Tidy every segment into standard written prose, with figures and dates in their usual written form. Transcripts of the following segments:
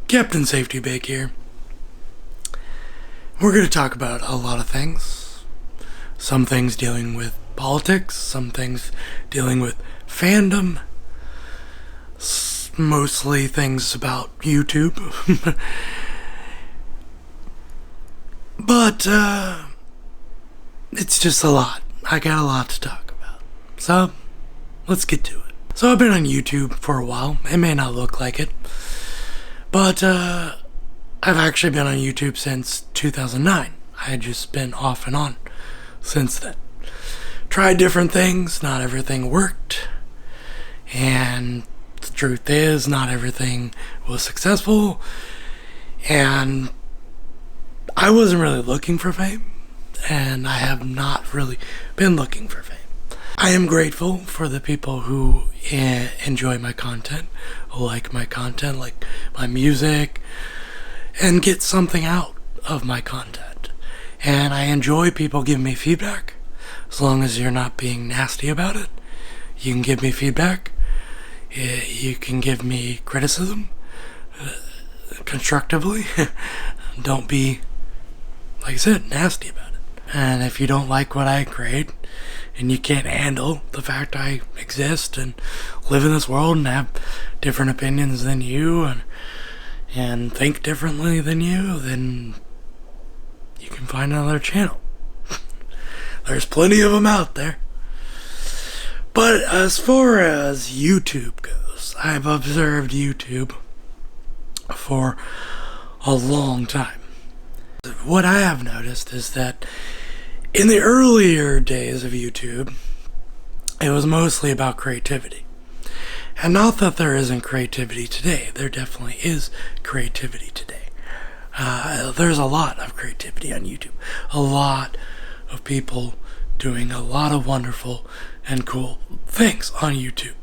Captain Safety Bake here. We're going to talk about a lot of things. Some things dealing with politics, some things dealing with fandom, mostly things about YouTube. But, it's just a lot. I got a lot to talk about. So, let's get to it. So I've been on YouTube for a while. It may not look like it. But, I've actually been on YouTube since 2009. I had just been off and on since then. Tried different things, not everything worked. And the truth is, not everything was successful. And I wasn't really looking for fame. And I have not really been looking for fame. I am grateful for the people who enjoy my content, like my content, like my music, and get something out of my content. And I enjoy people giving me feedback, as long as you're not being nasty about it. You can give me feedback. You can give me criticism constructively. Don't be, like I said, nasty about it. And if you don't like what I create, and you can't handle the fact I exist and live in this world and have different opinions than you and think differently than you, then you can find another channel. There's plenty of them out there. But as far as YouTube goes, I've observed YouTube for a long time. What I have noticed is that in the earlier days of YouTube, it was mostly about creativity. And not that there isn't creativity today. There definitely is creativity today. There's a lot of creativity on YouTube. A lot of people doing a lot of wonderful and cool things on YouTube.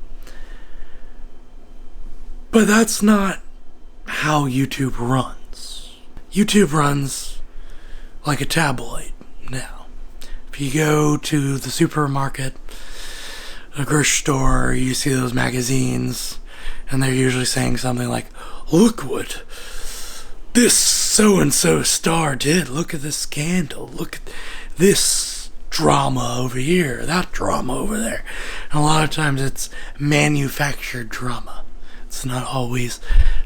But that's not how YouTube runs. YouTube runs like a tabloid now. If you go to the supermarket, a grocery store, you see those magazines, and they're usually saying something like, look what this so-and-so star did. Look at this scandal. Look at this drama over here, that drama over there. And a lot of times it's manufactured drama. It's not always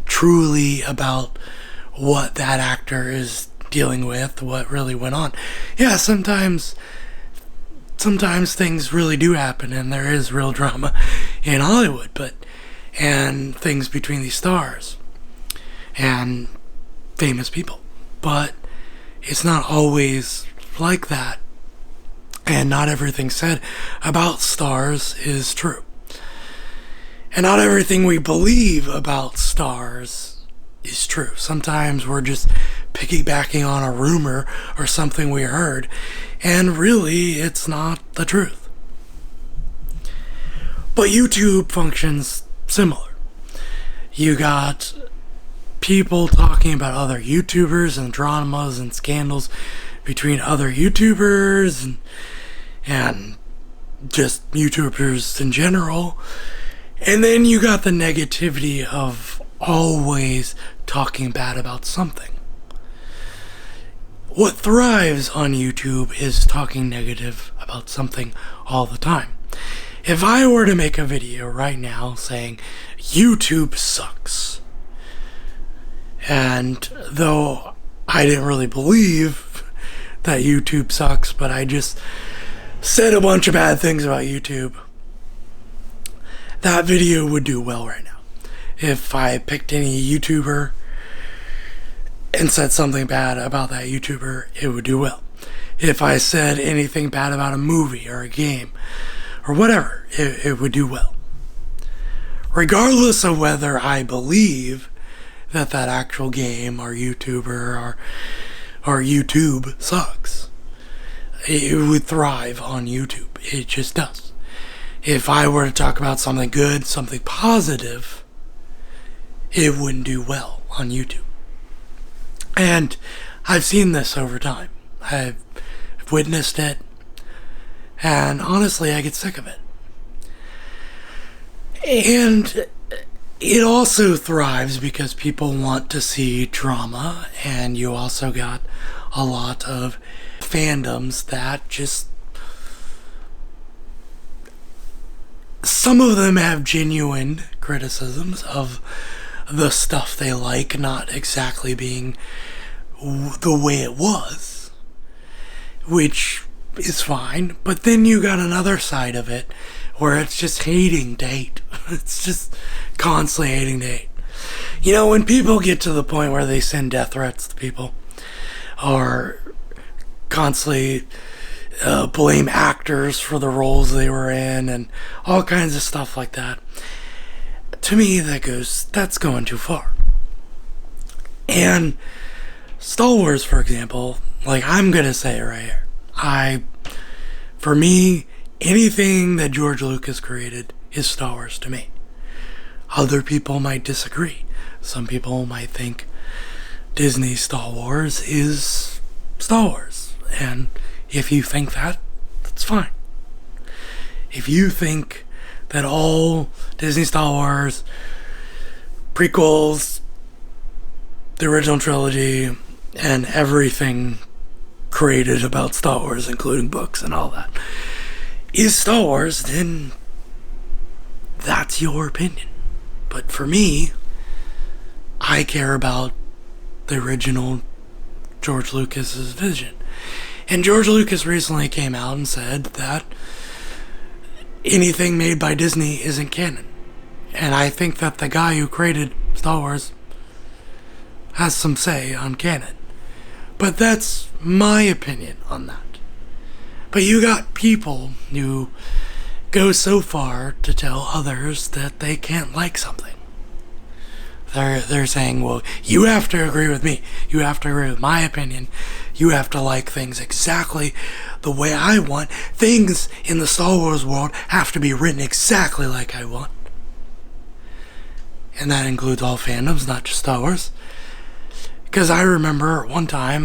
truly about what that actor is dealing with, what really went on. Yeah, sometimes things really do happen and there is real drama in Hollywood, and things between these stars and famous people. But it's not always like that, and not everything said about stars is true. And not everything we believe about stars is true. Sometimes we're just piggybacking on a rumor or something we heard, and really it's not the truth. But YouTube functions similar. You got people talking about other YouTubers and dramas and scandals between other YouTubers and just YouTubers in general. And then you got the negativity of always talking bad about something. What thrives on YouTube is talking negative about something all the time. If I were to make a video right now saying, YouTube sucks, and though I didn't really believe that YouTube sucks, but I just said a bunch of bad things about YouTube, that video would do well right now. If I picked any YouTuber and said something bad about that YouTuber, it would do well. If I said anything bad about a movie or a game or whatever, it would do well. Regardless of whether I believe that actual game or YouTuber or YouTube sucks, it would thrive on YouTube. It just does. If I were to talk about something good, something positive, it wouldn't do well on YouTube. And I've seen this over time. I've witnessed it, and honestly, I get sick of it. And it also thrives because people want to see drama, and you also got a lot of fandoms that just, some of them have genuine criticisms of the stuff they like not exactly being the way it was, which is fine. But then you got another side of it where it's just hating to hate. It's just constantly hating to hate. You know, when people get to the point where they send death threats to people, or constantly blame actors for the roles they were in, and all kinds of stuff like that, to me that's going too far. And Star Wars, for example, like, I'm gonna say it right here, for me, anything that George Lucas created is Star Wars to me. Other people might disagree. Some people might think Disney's Star Wars is Star Wars. And if you think that, that's fine. If you think that all Disney Star Wars, prequels, the original trilogy, and everything created about Star Wars, including books and all that, is Star Wars, then that's your opinion. But for me, I care about the original George Lucas's vision. And George Lucas recently came out and said that anything made by Disney isn't canon. And I think that the guy who created Star Wars has some say on canon. But that's my opinion on that. But you got people who go so far to tell others that they can't like something. They're saying, well, you have to agree with me. You have to agree with my opinion. You have to like things exactly the way I want. Things in the Star Wars world have to be written exactly like I want. And that includes all fandoms, not just Star Wars. Because I remember one time,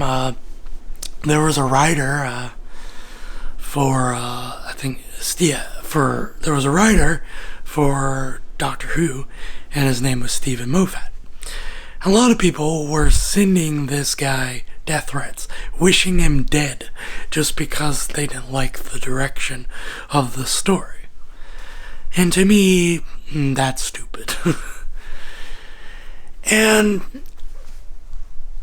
there was a writer there was a writer for Doctor Who, and his name was Stephen Moffat. A lot of people were sending this guy death threats, wishing him dead, just because they didn't like the direction of the story. And to me, that's stupid. And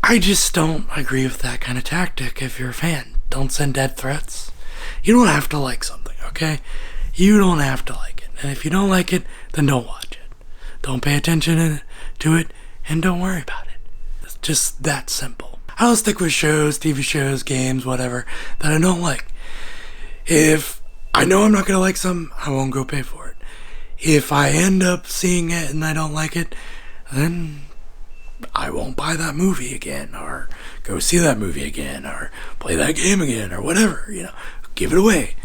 I just don't agree with that kind of tactic. If you're a fan, don't send death threats. You don't have to like something, okay? You don't have to like it. And if you don't like it, then don't watch it. Don't pay attention to it, and don't worry about it. It's just that simple. I'll stick with shows, TV shows, games, whatever, that I don't like. If I know I'm not going to like something, I won't go pay for it. If I end up seeing it and I don't like it, then I won't buy that movie again, or go see that movie again, or play that game again, or whatever, give it away.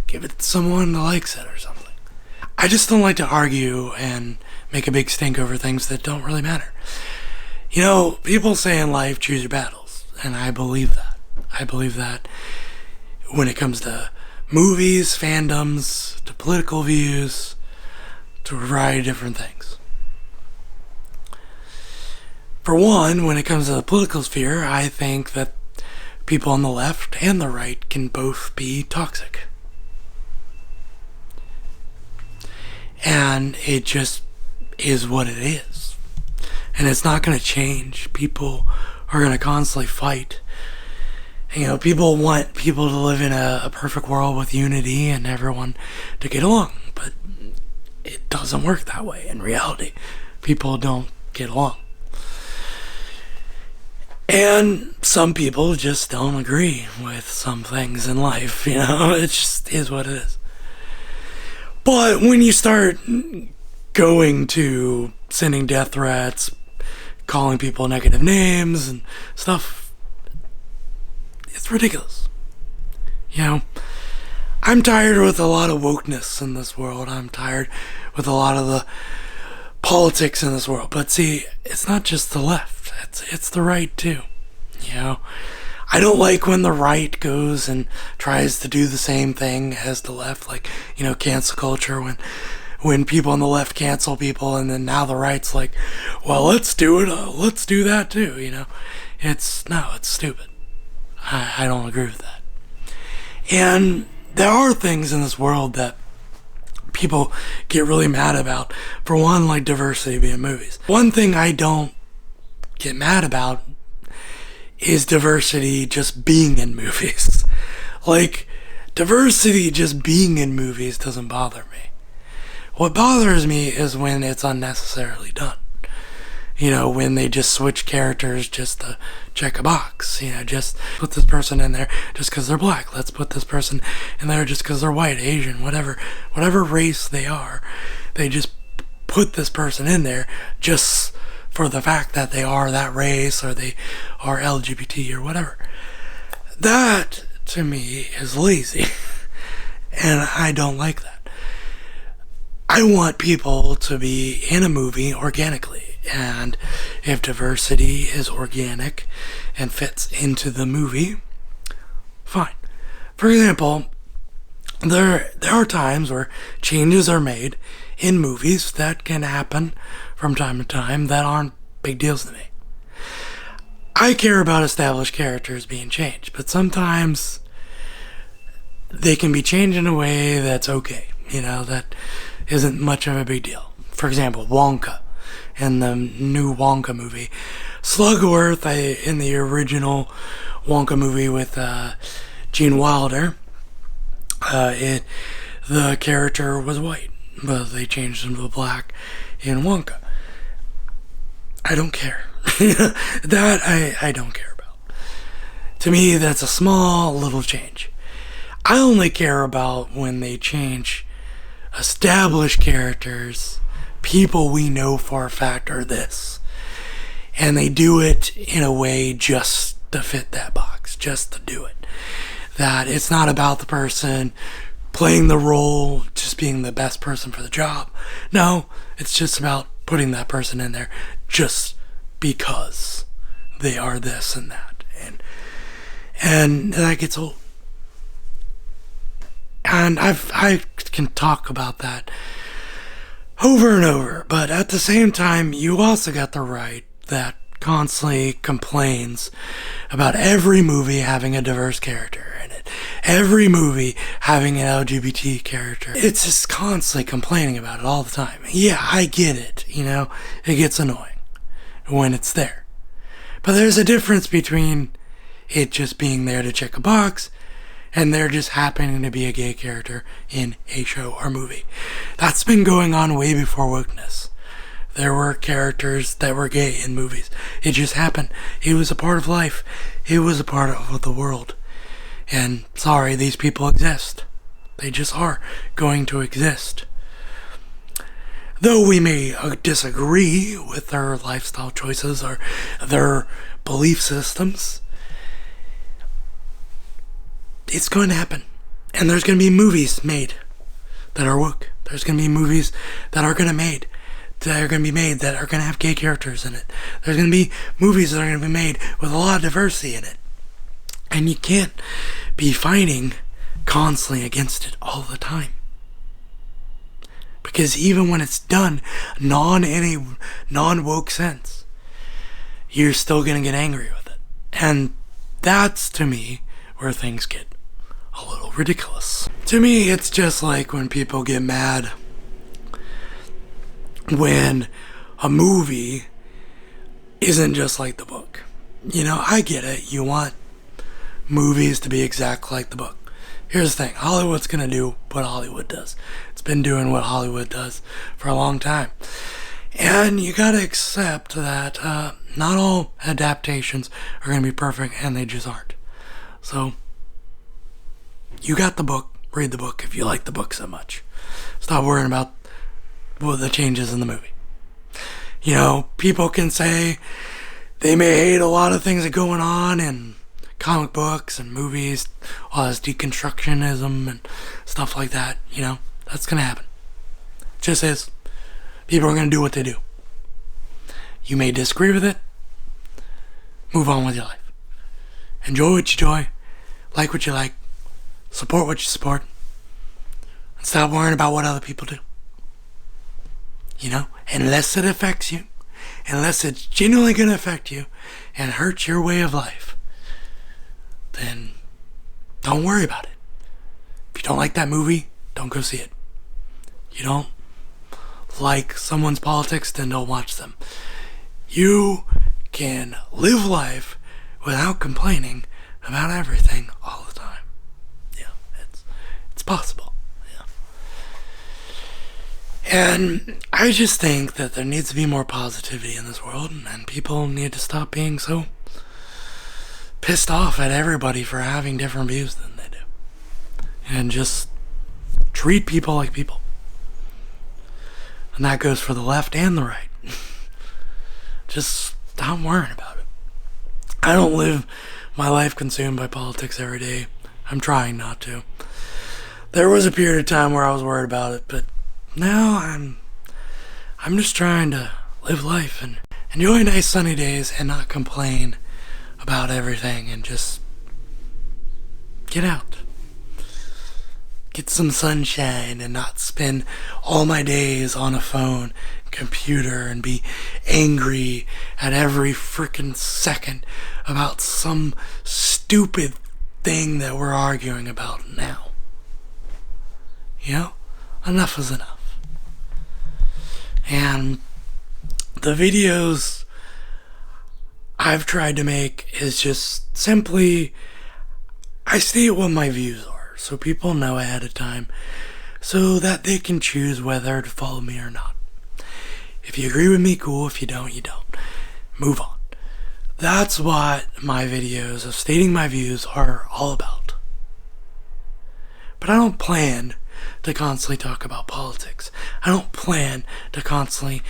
Give it to someone that likes it or something. I just don't like to argue and make a big stink over things that don't really matter. People say in life, choose your battles, and I believe that. I believe that when it comes to movies, fandoms, to political views, to a variety of different things. For one, when it comes to the political sphere, I think that people on the left and the right can both be toxic. And it just is what it is. And it's not going to change. People are going to constantly fight. People want people to live in a perfect world with unity and everyone to get along. But it doesn't work that way in reality. People don't get along. And some people just don't agree with some things in life. It just is what it is. But when you start going to sending death threats, calling people negative names and stuff, it's ridiculous. I'm tired with a lot of wokeness in this world. I'm tired with a lot of the politics in this world. But see, it's not just the left. It's the right too. I don't like when the right goes and tries to do the same thing as the left, like, cancel culture, when people on the left cancel people, and then now the right's like, well, let's do it, let's do that too, it's stupid. I don't agree with that. And there are things in this world that people get really mad about. For one, like diversity being movies. One thing I don't get mad about is diversity just being in movies. Like, diversity just being in movies doesn't bother me. What bothers me is when it's unnecessarily done. When they just switch characters just to check a box. Just put this person in there just because they're black. Let's put this person in there just because they're white, Asian, whatever race they are. They just put this person in there just for the fact that they are that race or they are LGBT or whatever. That, to me, is lazy. And I don't like that. I want people to be in a movie organically. And if diversity is organic and fits into the movie, fine. For example, there are times where changes are made in movies that can happen from time to time that aren't big deals to me. I care about established characters being changed, but sometimes they can be changed in a way that's okay, that isn't much of a big deal. For example, Wonka. In the new Wonka movie. Slugworth, in the original Wonka movie with Gene Wilder, the character was white, but they changed him to black in Wonka. I don't care. That I don't care about. To me, that's a small little change. I only care about when they change established characters, people we know for a fact are this, and they do it in a way just to fit that box, just to do it. That it's not about the person playing the role, just being the best person for the job. No, it's just about putting that person in there just because they are this and that. And that gets old. And I can talk about that over and over, but at the same time, you also got the right that constantly complains about every movie having a diverse character in it, every movie having an LGBT character. It's just constantly complaining about it all the time. Yeah, I get it, it gets annoying when it's there. But there's a difference between it just being there to check a box and there just happening to be a gay character in a show or movie. That's been going on way before wokeness. There were characters that were gay in movies. It just happened. It was a part of life. It was a part of the world. And sorry, these people exist. They just are going to exist. Though we may disagree with their lifestyle choices or their belief systems, it's going to happen. And there's going to be movies made that are woke. There's going to be movies that are going to be made that are going to have gay characters in it. There's going to be movies that are going to be made with a lot of diversity in it. And you can't be fighting constantly against it all the time. Because even when it's done non-woke sense, you're still going to get angry with it. And that's, to me, where things get a little ridiculous. To me, it's just like when people get mad when a movie isn't just like the book. I get it. You want movies to be exactly like the book. Here's the thing. Hollywood's going to do what Hollywood does. It's been doing what Hollywood does for a long time. And you got to accept that not all adaptations are going to be perfect, and they just aren't. So, you got the book. Read the book if you like the book so much. Stop worrying about the changes in the movie. People can say they may hate a lot of things that are going on in comic books and movies, all this deconstructionism and stuff like that. That's going to happen. It just is. People are going to do what they do. You may disagree with it. Move on with your life. Enjoy what you enjoy. Like what you like. Support what you support. And stop worrying about what other people do. unless it affects you, unless it's genuinely going to affect you and hurt your way of life, then don't worry about it. If you don't like that movie, don't go see it. You don't like someone's politics, then don't watch them. You can live life without complaining about everything all the time. Yeah, it's possible. Yeah. And I just think that there needs to be more positivity in this world, and people need to stop being so pissed off at everybody for having different views than they do. And just treat people like people. And that goes for the left and the right. Just stop worrying about it. I don't live my life consumed by politics every day. I'm trying not to. There was a period of time where I was worried about it, but now I'm just trying to live life and enjoy nice sunny days and not complain about everything and just get out. Get some sunshine and not spend all my days on a phone, computer, and be angry at every freaking second about some stupid thing that we're arguing about now. Enough is enough. And the videos I've tried to make is just simply, I state what my views are, so people know ahead of time, so that they can choose whether to follow me or not. If you agree with me, cool. If you don't, you don't. Move on. That's what my videos of stating my views are all about. But I don't plan to constantly talk about politics. I don't plan to constantly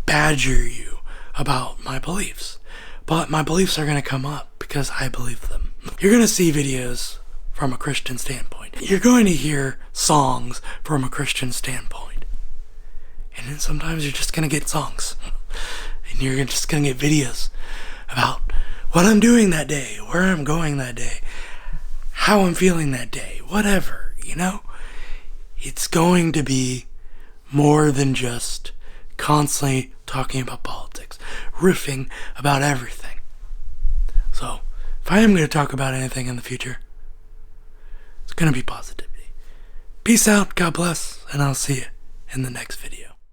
badger you about my beliefs. But my beliefs are going to come up because I believe them. You're going to see videos from a Christian standpoint. You're going to hear songs from a Christian standpoint. And then sometimes you're just going to get songs. And you're just going to get videos about what I'm doing that day, where I'm going that day, how I'm feeling that day, whatever, It's going to be more than just constantly talking about politics, riffing about everything. So, if I am going to talk about anything in the future, it's going to be positivity. Peace out, God bless, and I'll see you in the next video.